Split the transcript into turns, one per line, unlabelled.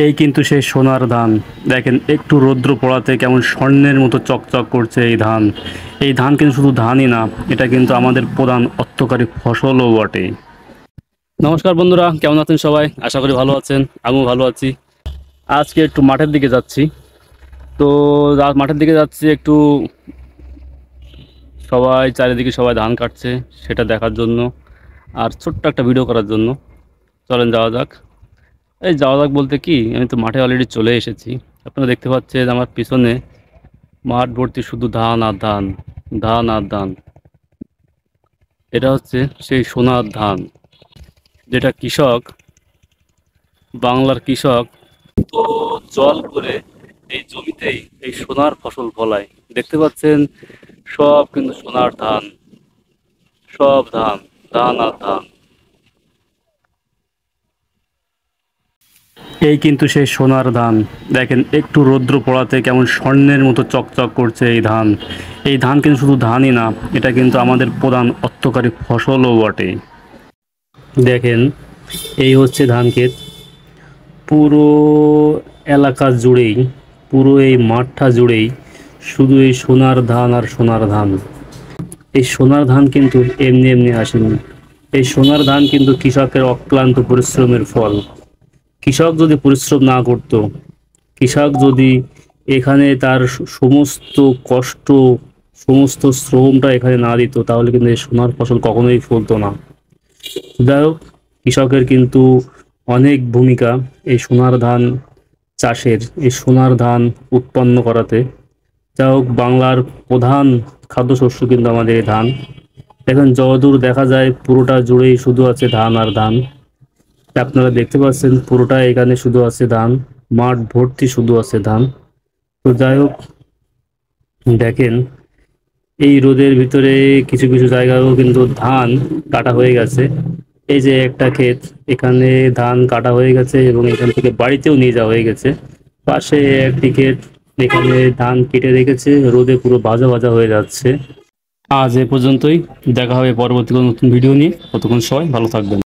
এই কিন্তু সেই সোনার ধান। দেখেন একটু রৌদ্র পড়াতে কেমন স্বর্ণের মতো চকচক করছে এই ধান। এই ধান কিন্তু শুধু ধানই না, এটা কিন্তু আমাদের প্রধান অর্থকরী ফসলও বটে। নমস্কার বন্ধুরা, কেমন আছেন সবাই? আশা করি ভালো আছেন, আমিও ভালো আছি। আজকে একটু মাঠের দিকে যাচ্ছি। তো মাঠের দিকে যাচ্ছি একটু, চারিদিকে সবাই ধান কাটছে সেটা দেখার জন্য, আর ছোট্ট একটা ভিডিও করার জন্য। চলেন যাওয়া যাক। এই যাওয়া যাক বলতে কি, আমি তো মাঠে অলরেডি চলে এসেছি। আপনারা দেখতে পাচ্ছেন আমার পিছনে মাঠ ভর্তি শুধু ধান আর ধান, ধান আর ধান। এটা হচ্ছে সেই সোনার ধান, যেটা কৃষক, বাংলার কৃষক তো জল করে এই জমিতেই এই সোনার ফসল ফলায়। দেখতে পাচ্ছেন সব কিন্তু সোনার ধান, সব ধান, ধান আর ধান। এই কিন্তু সেই সোনার ধান। দেখেন একটু রৌদ্র পড়াতে কেমন স্বর্ণের মতো চকচক করছে এই ধান। এই ধান কিন্তু শুধু ধানই না, এটা কিন্তু আমাদের প্রধান অর্থকরী ফসলও বটে। দেখেন এই হচ্ছে ধান ক্ষেত। পুরো এলাকা জুড়েই, পুরো এই মাঠটা জুড়েই শুধু এই সোনার ধান আর সোনার ধান। এই সোনার ধান কিন্তু এমনি এমনি আসেনি। এই সোনার ধান কিন্তু কৃষকের অক্লান্ত পরিশ্রমের ফল। কৃষক যদি পরিশ্রম না করত, কৃষক যদি এখানে তার সমস্ত কষ্ট, সমস্ত শ্রমটা এখানে না দিত, তাহলে কিন্তু এই সোনার ফসল কখনোই ফলতো না। যাই হোক, কৃষকের কিন্তু অনেক ভূমিকা এই সোনার ধান চাষের, এই সোনার ধান উৎপন্ন করাতে। যাই হোক, বাংলার প্রধান খাদ্যশস্য কিন্তু আমাদের এই ধান। এখন যতদূর দেখা যায় পুরোটা জুড়েই শুধু আছে ধান আর ধান। আপনারা দেখতে পাচ্ছেন পুরোটা এখানে শুধু আছে ধান, মাঠ ভর্তি শুধু আছে ধান। তো যাই হোক, দেখেন এই রোদের ভিতরে কিছু কিছু জায়গায়ও কিন্তু ধান কাটা হয়ে গেছে। এই যে একটা ক্ষেত, এখানে ধান কাটা হয়ে গেছে এবং এখান থেকে বাড়িতেও নিয়ে যাওয়া হয়ে গেছে। পাশে একটি ক্ষেত, এখানে ধান কেটে রেখেছে, রোদে পুরো ভাজা ভাজা হয়ে যাচ্ছে। আজ এ পর্যন্তই, দেখা হবে পরবর্তী কোনো নতুন ভিডিও নিয়ে। ততক্ষণ সবাই ভালো থাকবেন।